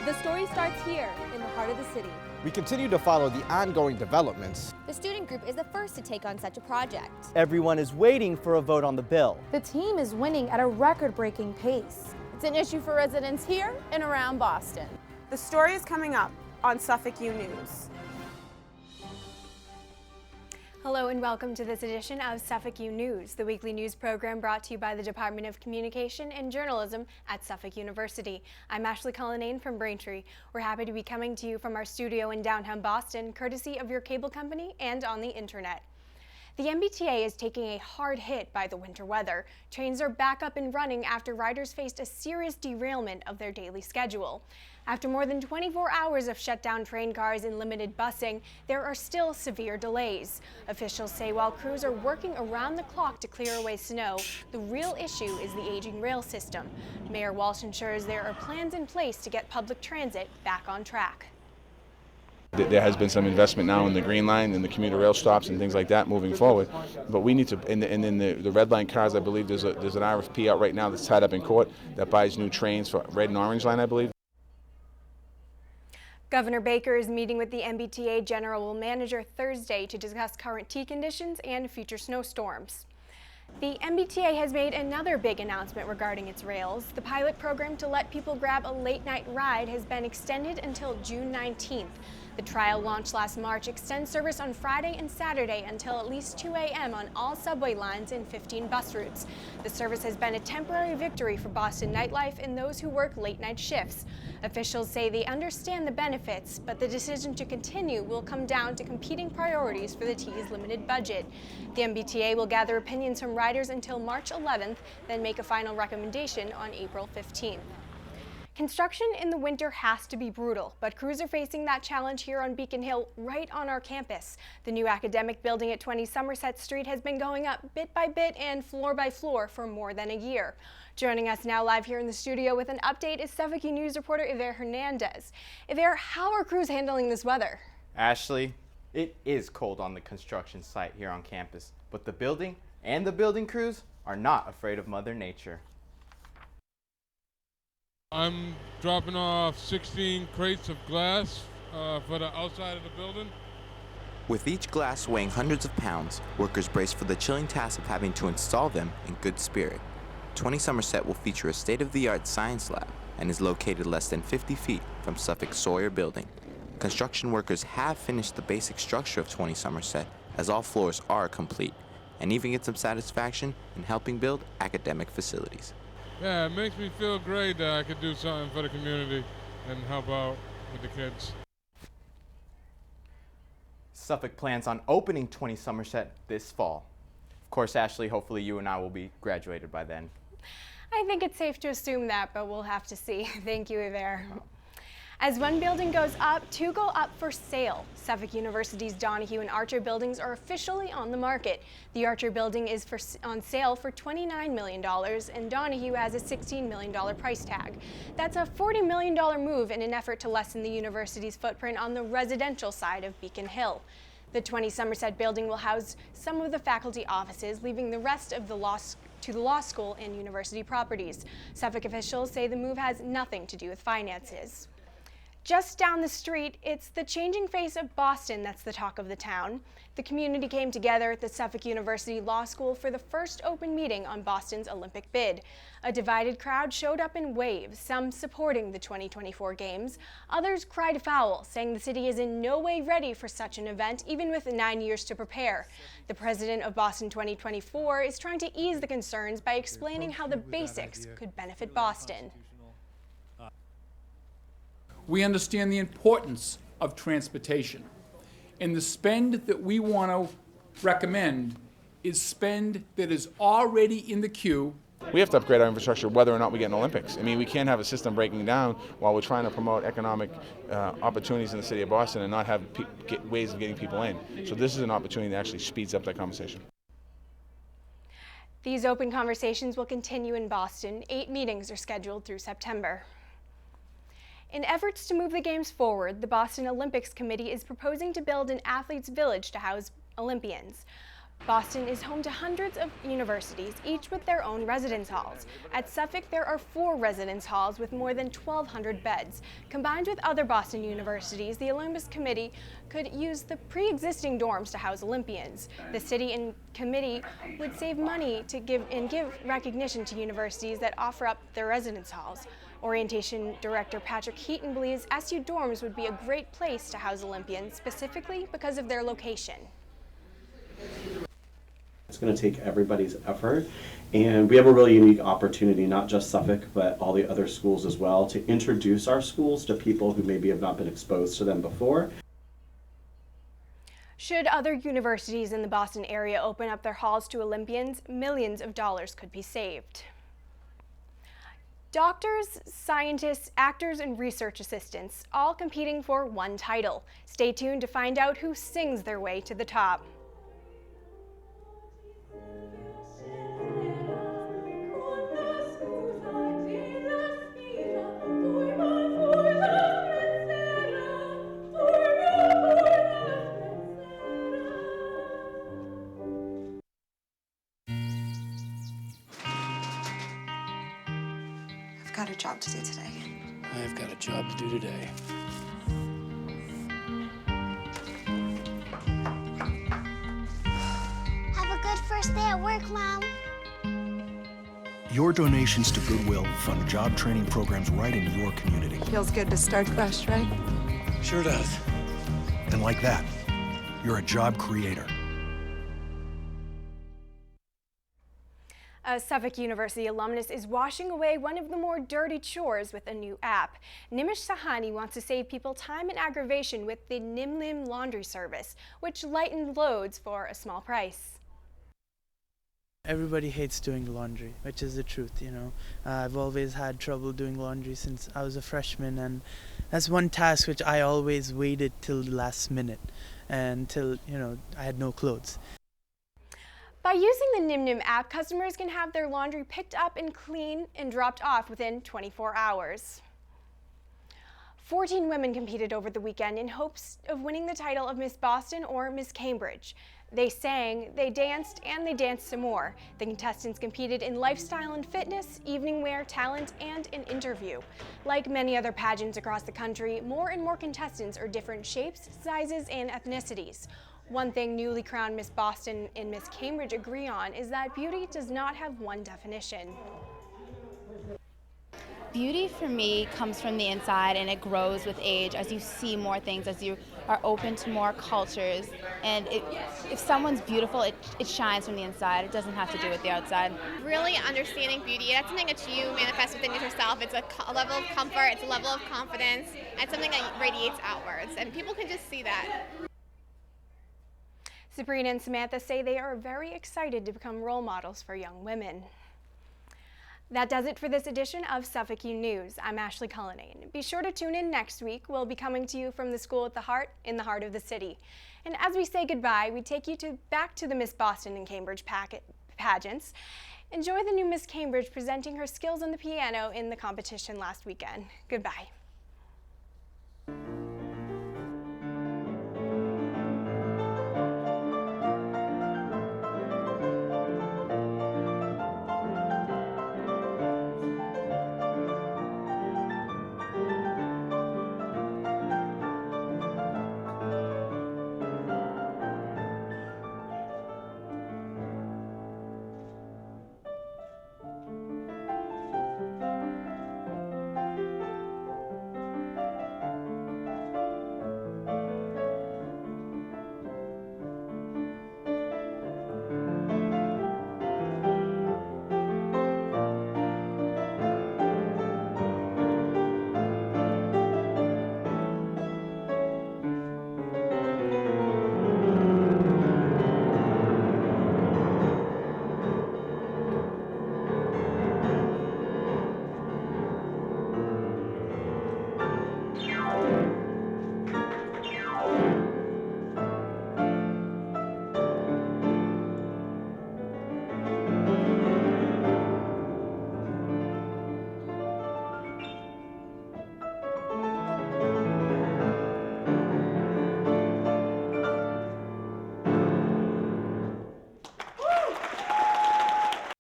The story starts here, in the heart of the city. We continue to follow the ongoing developments. The student group is the first to take on such a project. Everyone is waiting for a vote on the bill. The team is winning at a record-breaking pace. It's an issue for residents here and around Boston. The story is coming up on Suffolk U News. Hello and welcome to this edition of Suffolk U News, the weekly news program brought to you by the Department of Communication and Journalism at Suffolk University. I'm Ashley Cullinane from Braintree. We're happy to be coming to you from our studio in downtown Boston, courtesy of your cable company and on the internet. The MBTA is taking a hard hit by the winter weather. Trains are back up and running after riders faced a serious derailment of their daily schedule. After more than 24 hours of shut down train cars and limited busing, there are still severe delays. Officials say while crews are working around the clock to clear away snow, the real issue is the aging rail system. Mayor Walsh ensures there are plans in place to get public transit back on track. There has been some investment now in the Green Line and the commuter rail stops and things like that moving forward. But we need to, and in the Red Line cars, I believe there's an RFP out right now that's tied up in court that buys new trains for Red and Orange Line, I believe. Governor Baker is meeting with the MBTA General Manager Thursday to discuss current T conditions and future snowstorms. The MBTA has made another big announcement regarding its rails. The pilot program to let people grab a late-night ride has been extended until June 19th. The trial launched last March extends service on Friday and Saturday until at least 2 a.m. on all subway lines and 15 bus routes. The service has been a temporary victory for Boston nightlife and those who work late-night shifts. Officials say they understand the benefits, but the decision to continue will come down to competing priorities for the T's limited budget. The MBTA will gather opinions from riders until March 11th, then make a final recommendation on April 15th. Construction in the winter has to be brutal, but crews are facing that challenge here on Beacon Hill right on our campus. The new academic building at 20 Somerset Street has been going up bit by bit and floor by floor for more than a year. Joining us now live here in the studio with an update is Suffolk U News reporter Yver Hernandez. Yver, how are crews handling this weather? Ashley, it is cold on the construction site here on campus, but the building and the building crews are not afraid of Mother Nature. I'm dropping off 16 crates of glass for the outside of the building. With each glass weighing hundreds of pounds, workers brace for the chilling task of having to install them in good spirit. 20 Somerset will feature a state-of-the-art science lab and is located less than 50 feet from Suffolk's Sawyer building. Construction workers have finished the basic structure of 20 Somerset, as all floors are complete, and even get some satisfaction in helping build academic facilities. Yeah, it makes me feel great that I could do something for the community and help out with the kids. Suffolk plans on opening 20 Somerset this fall. Of course, Ashley, hopefully you and I will be graduated by then. I think it's safe to assume that, but we'll have to see. Thank you, Yver. As one building goes up, two go up for sale. Suffolk University's Donahue and Archer buildings are officially on the market. The Archer building is on sale for $29 million, and Donahue has a $16 million price tag. That's a $40 million move in an effort to lessen the university's footprint on the residential side of Beacon Hill. The 20 Somerset building will house some of the faculty offices, leaving the rest of the to the law school and university properties. Suffolk officials say the move has nothing to do with finances. Just down the street, it's the changing face of Boston that's the talk of the town. The community came together at the Suffolk University Law School for the first open meeting on Boston's Olympic bid. A divided crowd showed up in waves, some supporting the 2024 games. Others cried foul, saying the city is in no way ready for such an event, even with 9 years to prepare. The president of Boston 2024 is trying to ease the concerns by explaining how the basics could benefit Boston. We understand the importance of transportation, and the spend that we want to recommend is spend that is already in the queue. We have to upgrade our infrastructure whether or not we get an Olympics. I mean, we can't have a system breaking down while we're trying to promote economic opportunities in the city of Boston and not have ways of getting people in. So this is an opportunity that actually speeds up that conversation. These open conversations will continue in Boston. 8 meetings are scheduled through September. In efforts to move the games forward, the Boston Olympics Committee is proposing to build an athletes' village to house Olympians. Boston is home to hundreds of universities, each with their own residence halls. At Suffolk, there are 4 residence halls with more than 1,200 beds. Combined with other Boston universities, the Olympus Committee could use the pre-existing dorms to house Olympians. The city and committee would save money to give recognition to universities that offer up their residence halls. Orientation Director Patrick Heaton believes SU dorms would be a great place to house Olympians, specifically because of their location. It's going to take everybody's effort, and we have a really unique opportunity, not just Suffolk, but all the other schools as well, to introduce our schools to people who maybe have not been exposed to them before. Should other universities in the Boston area open up their halls to Olympians, millions of dollars could be saved. Doctors, scientists, actors, and research assistants, all competing for one title. Stay tuned to find out who sings their way to the top. I've got a job to do today. I've got a job to do today. Have a good first day at work, Mom. Your donations to Goodwill fund job training programs right in your community. Feels good to start fresh, right? Sure does. And like that, you're a job creator. A Suffolk University alumnus is washing away one of the more dirty chores with a new app. Nimish Sahani wants to save people time and aggravation with the Nimlim laundry service, which lightened loads for a small price. Everybody hates doing laundry, which is the truth, you know. I've always had trouble doing laundry since I was a freshman, and that's one task which I always waited till the last minute, until, you know, I had no clothes. By using the Nimnim app, customers can have their laundry picked up and clean and dropped off within 24 hours. 14 women competed over the weekend in hopes of winning the title of Miss Boston or Miss Cambridge. They sang, they danced, and they danced some more. The contestants competed in lifestyle and fitness, evening wear, talent, and an interview. Like many other pageants across the country, more and more contestants are different shapes, sizes, and ethnicities. One thing newly crowned Miss Boston and Miss Cambridge agree on is that beauty does not have one definition. Beauty for me comes from the inside, and it grows with age as you see more things, as you are open to more cultures. And if someone's beautiful, it shines from the inside. It doesn't have to do with the outside. Really understanding beauty, that's something that you manifest within yourself. It's a level of comfort, it's a level of confidence, and something that radiates outwards. And people can just see that. Sabrina and Samantha say they are very excited to become role models for young women. That does it for this edition of Suffolk U News. I'm Ashley Cullinane. Be sure to tune in next week. We'll be coming to you from the school at the heart, in the heart of the city. And as we say goodbye, we take you back to the Miss Boston and Cambridge pageants. Enjoy the new Miss Cambridge presenting her skills on the piano in the competition last weekend. Goodbye.